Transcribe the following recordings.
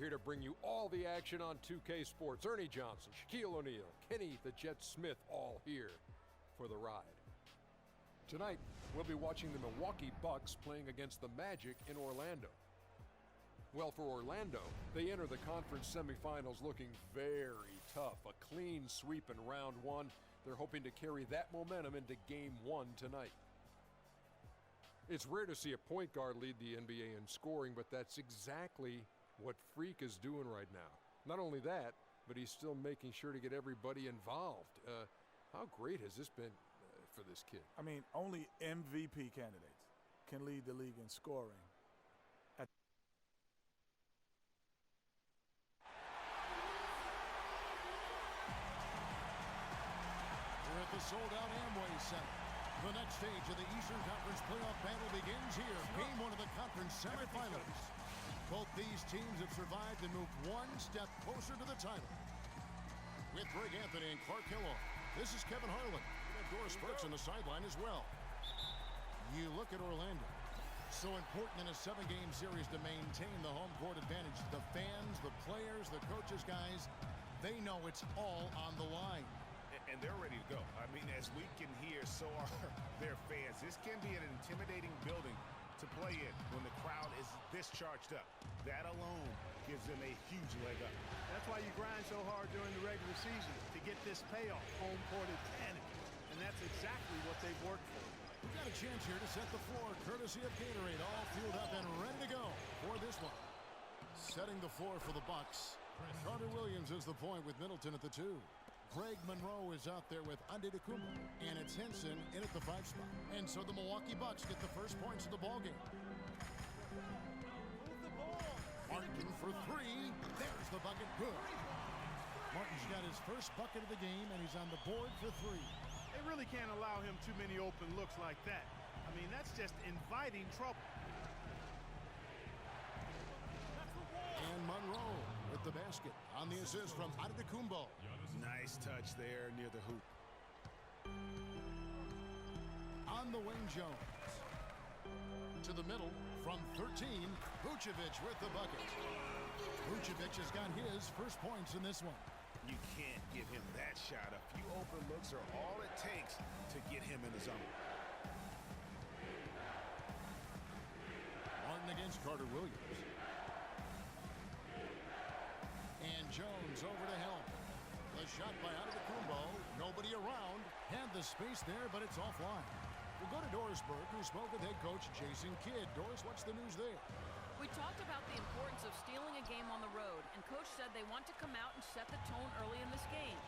here to bring you all the action on 2K Sports. Ernie Johnson, Shaquille O'Neal, Kenny the Jet Smith, all here for the ride. Tonight, we'll be watching the Milwaukee Bucks playing against the Magic in Orlando. Well, for Orlando, they enter the conference semifinals looking very tough. A clean sweep in round one. They're hoping to carry that momentum into game one tonight. It's rare to see a point guard lead the NBA in scoring, but that's exactly what Freak is doing right now. Not only that, but he's still making sure to get everybody involved. How great has this been for this kid? I mean, only MVP candidates can lead the league in scoring. We're at the sold-out Amway Center. The next stage of the Eastern Conference playoff battle begins here. Game one of the conference semifinals. Both these teams have survived and moved one step closer to the title. With Greg Anthony and Clark Kellogg, this is Kevin Harlan. We have Doris Burks on the sideline as well. You look at Orlando. So important in a 7-game series to maintain the home court advantage. The fans, the players, the coaches, guys, they know it's all on the line. And they're ready to go. I mean, as we can hear, so are their fans. This can be an intimidating building to play in when the crowd is this charged up. That alone gives them a huge leg up. That's why you grind so hard during the regular season, to get this payoff, home court advantage. And that's exactly what they've worked for. We've got a chance here to set the floor, courtesy of Gatorade. All fueled up and ready to go for this one. Setting the floor for the Bucks. Carter Williams is the point with Middleton at the 2. Greg Monroe is out there with Antetokounmpo, and it's Henson in at the 5 spot. And so the Milwaukee Bucks get the first points of the ballgame. Martin for 3. There's the bucket. Good. Martin's got his first bucket of the game, and he's on the board for 3. They really can't allow him too many open looks like that. I mean, that's just inviting trouble. And Monroe with the basket on the assist from Antetokounmpo. Nice touch there near the hoop. On the wing, Jones. To the middle from 13. Vucevic with the bucket. Vucevic has got his first points in this one. You can't give him that shot. A few open looks are all it takes to get him in the zone. Martin against Carter Williams. And Jones over to help. The shot by Antetokounmpo. Nobody around. Had the space there, but it's offline. We'll go to Doris Burke, who spoke with head coach Jason Kidd. Doris, what's the news there? We talked about the importance of stealing a game on the road, and Coach said they want to come out and set the tone early in this game.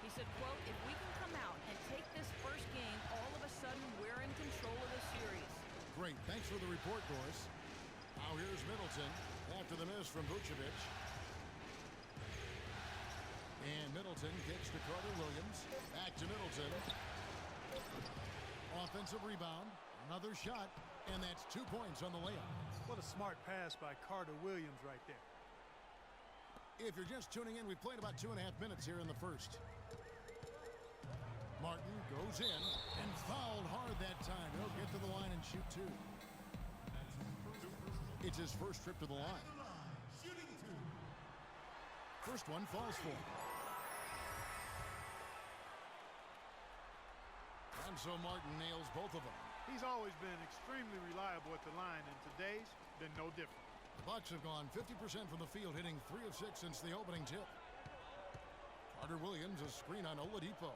He said, quote, if we can come out and take this first game, all of a sudden we're in control of the series. Great. Thanks for the report, Doris. Now here's Middleton after the miss from Vucevic. And Middleton kicks to Carter Williams. Back to Middleton. Offensive rebound. Another shot. And that's 2 points on the layup. What a smart pass by Carter Williams right there. If you're just tuning in, we've played about 2.5 minutes here in the first. Martin goes in and fouled hard that time. He'll get to the line and shoot 2. It's his first trip to the line. First one falls for him. And so Martin nails both of them. He's always been extremely reliable at the line, and today's been no different. The Bucks have gone 50% from the field, hitting 3 of 6 since the opening tip. Carter Williams, a screen on Oladipo.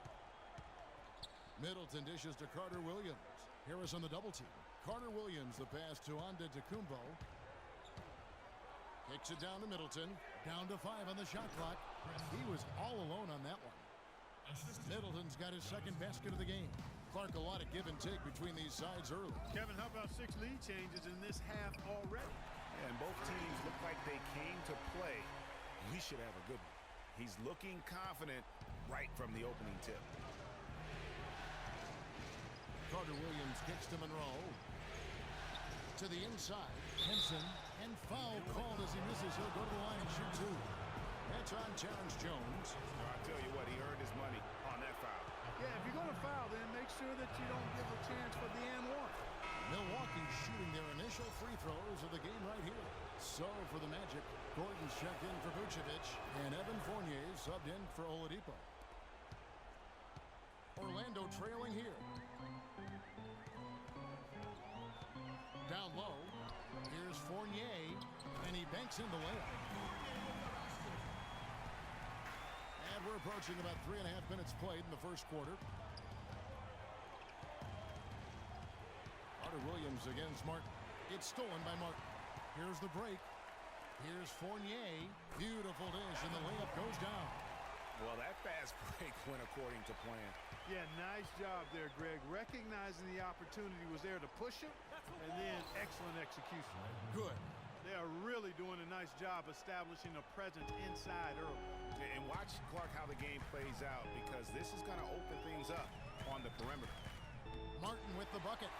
Middleton dishes to Carter Williams. Harris on the double team. Carter Williams, the pass to Antetokounmpo. Kicks it down to Middleton. Down to 5 on the shot clock. He was all alone on that one. Middleton's got his second basket of the game. Clark, a lot of give and take between these sides early. Kevin, how about 6 lead changes in this half already? And both teams look like they came to play. We should have a good one. He's looking confident right from the opening tip. Carter Williams kicks to Monroe. To the inside. Henson. And foul called as he misses. He'll go to the line and shoot 2. That's on Terrence Jones. I'll tell you what, he earned his money on that foul. Yeah, if you're going to foul, then make sure that you don't give a chance for the and one. Milwaukee shooting their initial initial free throws of the game right here. So for the Magic, Gordon's checked in for Vucevic, and Evan Fournier subbed in for Oladipo. Orlando trailing here. Down low. Here's Fournier, and he banks in the layup. And we're approaching about 3.5 minutes played in the first quarter. Carter Williams against Martin. It's stolen by Martin. Here's the break. Here's Fournier. Beautiful dish, and the layup goes down. Well, that fast break went according to plan. Yeah, nice job there, Greg. Recognizing the opportunity was there to push him, and then excellent execution. Good. They are really doing a nice job establishing a presence inside early. And watch, Clark, how the game plays out, because this is going to open things up on the perimeter. Martin with the bucket.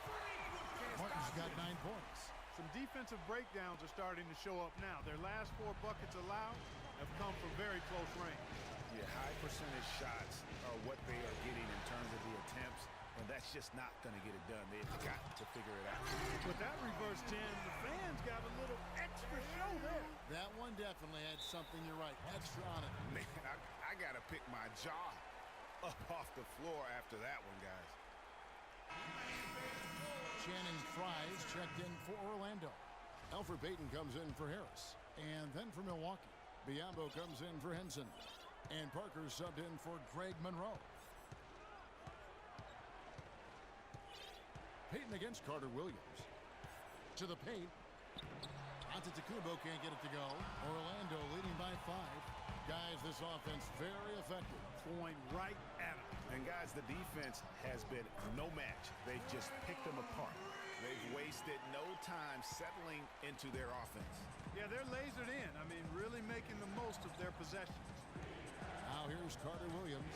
Martin's got 9 points. Some defensive breakdowns are starting to show up now. Their last 4 buckets allowed have come from very close range. Yeah, high percentage shots are what they are getting in terms of the attempts, and that's just not going to get it done. They've got to figure it out. With that reverse 10, the fans got a little extra show there. That one definitely had something, you're right, extra on it. Man, I got to pick my jaw up off the floor after that one, guys. Channing Fries checked in for Orlando. Alfred Payton comes in for Harris. And then for Milwaukee, Biyombo comes in for Henson. And Parker subbed in for Greg Monroe. Payton against Carter Williams. To the paint. Antetokounmpo can't get it to go. Orlando leading by 5. Guys, this offense very effective. Point right at him. And guys, the defense has been no match. They've just picked them apart. They've wasted no time settling into their offense. Yeah, they're lasered in. I mean, really making the most of their possessions. Now here's Carter Williams.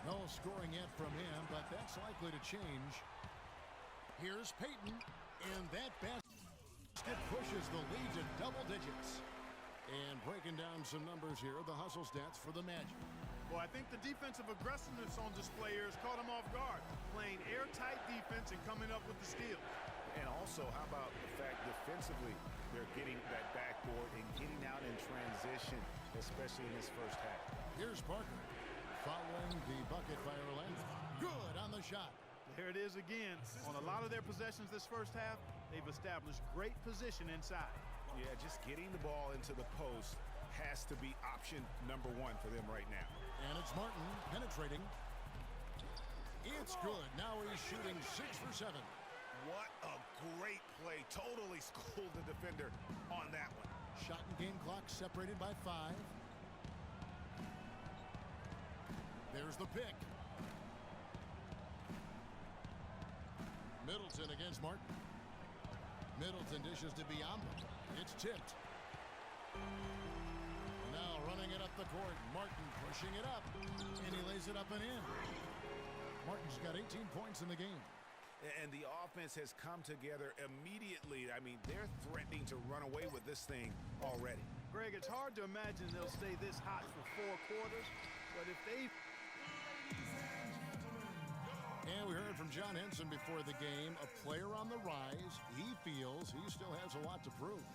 No scoring yet from him, but that's likely to change. Here's Payton, and that basket pushes the lead to double digits. And breaking down some numbers here, the hustle stats for the Magic. Well, I think the defensive aggressiveness on display here has caught them off guard. Playing airtight defense and coming up with the steals. And also, how about the fact defensively, they're getting that backboard and getting out in transition, especially in this first half. Here's Parker following the bucket by Orlando. Good on the shot. There it is again. On a lot of their possessions this first half, they've established great position inside. Yeah, just getting the ball into the post has to be option number 1 for them right now. And it's Martin penetrating. It's good. Now he's shooting 6 for 7. What a great play. Totally schooled the defender on that one. Shot and game clock separated by 5. There's the pick. Middleton against Martin. Middleton dishes to Biyombo. It's tipped. Now running it up the court. Martin pushing it up. And he lays it up and in. Martin's got 18 points in the game. And the offense has come together immediately. I mean, they're threatening to run away with this thing already. Greg, it's hard to imagine they'll stay this hot for 4 quarters, but if they... And we heard from John Henson before the game, a player on the rise. He feels he still has a lot to prove.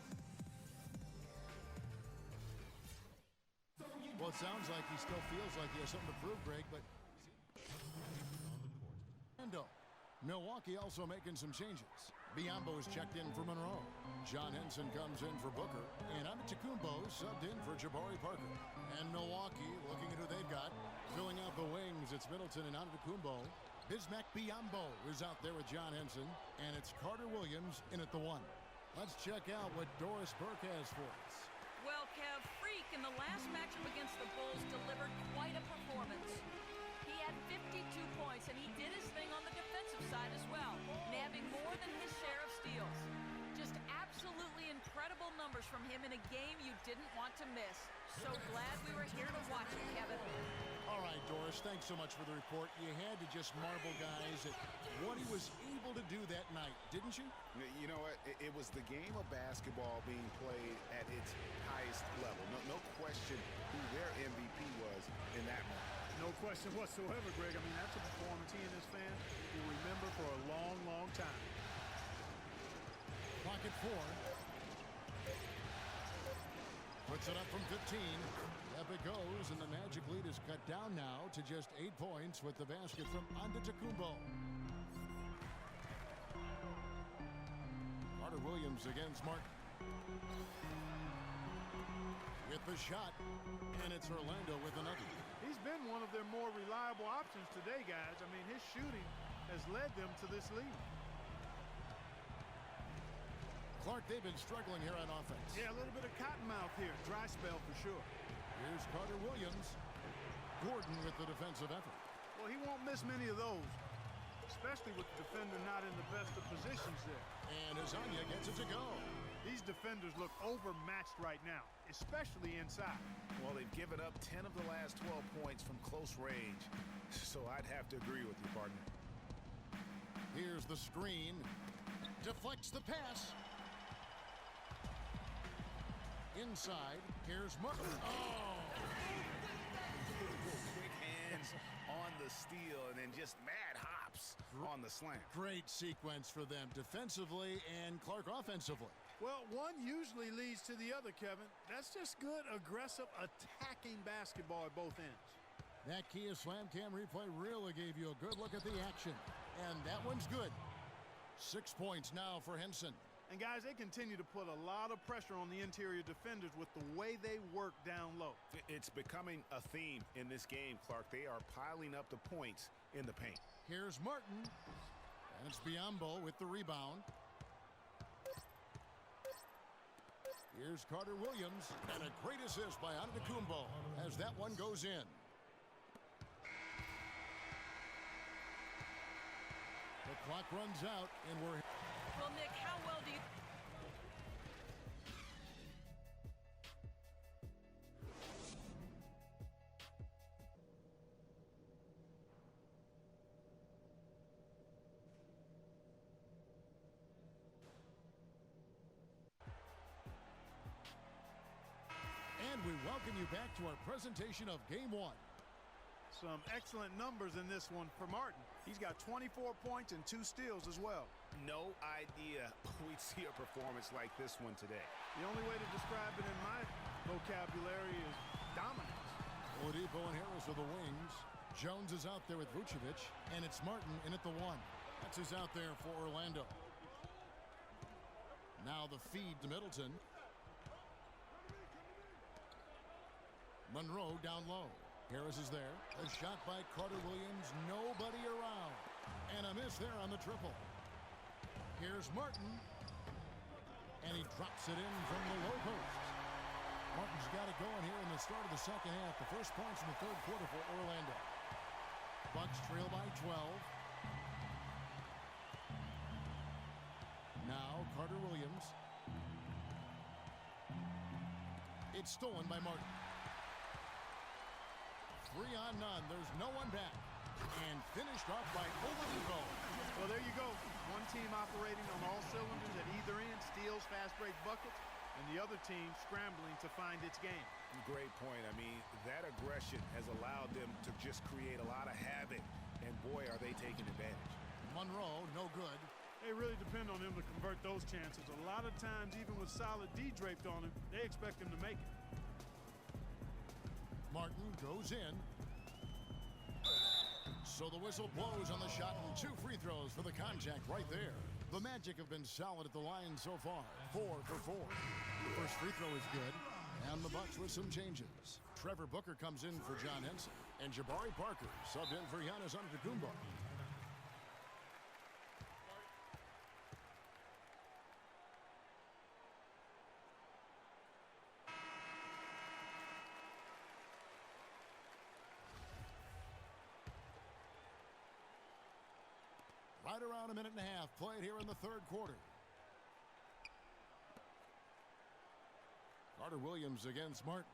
Well, it sounds like he still feels like he has something to prove, Greg, but... Milwaukee also making some changes. Biyombo is checked in for Monroe. John Henson comes in for Booker. And Antetokounmpo subbed in for Jabari Parker. And Milwaukee, looking at who they've got, filling out the wings, it's Middleton and Antetokounmpo. Bismack Biyombo is out there with John Henson. And it's Carter Williams in at the 1. Let's check out what Doris Burke has for us. Well, Kev, Freak in the last matchup against the Bulls delivered quite a performance. He had 52 points, and he did his thing on the defensive side as well, nabbing more than his share of steals. Just absolutely incredible numbers from him in a game you didn't want to miss. So glad we were here to watch it, Kevin. All right, Doris, thanks so much for the report. You had to just marvel, guys, at what he was able to do that night, didn't you? You know what? It was the game of basketball being played at its highest level. No question who their MVP was in that moment. No question whatsoever, Greg. I mean, that's a performance he and his fans will remember for a long, long time. Clock at 4. Puts it up from 15. Up it goes, and the Magic lead is cut down now to just 8 points with the basket from Antetokounmpo. Carter Williams against Martin. With the shot, and it's Orlando with another. He's been one of their more reliable options today, guys. I mean, his shooting has led them to this lead. Clark, they've been struggling here on offense. Yeah, a little bit of cottonmouth here. Dry spell for sure. Here's Carter Williams. Gordon with the defensive effort. Well, he won't miss many of those, especially with the defender not in the best of positions there. And Azania gets it to go. These defenders look overmatched right now, especially inside. Well, they've given up 10 of the last 12 points from close range, so I'd have to agree with you, partner. Here's the screen. Deflects the pass. Inside, here's Martin. Oh! Quick hands on the steal and then just mad hops on the slant. Great sequence for them defensively and Clark offensively. Well, one usually leads to the other, Kevin. That's just good, aggressive, attacking basketball at both ends. That Kia Slam Cam replay really gave you a good look at the action. And that one's good. 6 points now for Henson. And guys, they continue to put a lot of pressure on the interior defenders with the way they work down low. It's becoming a theme in this game, Clark. They are piling up the points in the paint. Here's Martin. And it's Biyombo with the rebound. Here's Carter Williams. And a great assist by Antetokounmpo as that one goes in. The clock runs out and we're... Well, Nick, how well do you... And we welcome you back to our presentation of Game 1. Some excellent numbers in this one for Martin. He's got 24 points and 2 steals as well. No idea we'd see a performance like this one today. The only way to describe it in my vocabulary is dominance. Oladipo and Harris are the wings. Jones is out there with Vucevic, and it's Martin in at the 1. That's who's out there for Orlando. Now the feed to Middleton. Monroe down low. Harris is there. A shot by Carter Williams. Nobody around. And a miss there on the triple. Here's Martin. And he drops it in from the low post. Martin's got it going here in the start of the second half. The first points in the third quarter for Orlando. Bucks trail by 12. Now Carter Williams. It's stolen by Martin. 3 on none. There's no one back. And finished off by Oladipo. Well, there you go. One team operating on all cylinders at either end, steals, fast break buckets, and the other team scrambling to find its game. Great point. I mean, that aggression has allowed them to just create a lot of havoc. And boy, are they taking advantage. Monroe, no good. They really depend on him to convert those chances. A lot of times, even with solid D draped on him, they expect him to make it. Martin goes in. So the whistle blows on the shot and 2 free throws for the contact right there. The Magic have been solid at the line so far. 4 for 4. The first free throw is good. And the Bucks with some changes. Trevor Booker comes in for John Henson. And Jabari Parker subbed in for Giannis Antetokounmpo. Right around a minute and a half played here in the third quarter. Carter Williams against Martin.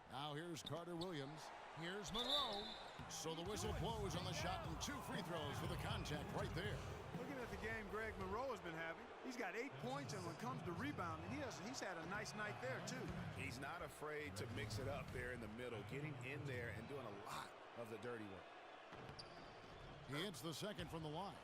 Now here's Carter Williams. Here's Monroe. So the whistle blows on the shot and 2 free throws for the contact right there. Looking at the game Greg Monroe has been having, he's got 8 points, and when it comes to rebounding, he's had a nice night there too. He's not afraid to mix it up there in the middle, getting in there and doing a lot of the dirty work. He hits the second from the line.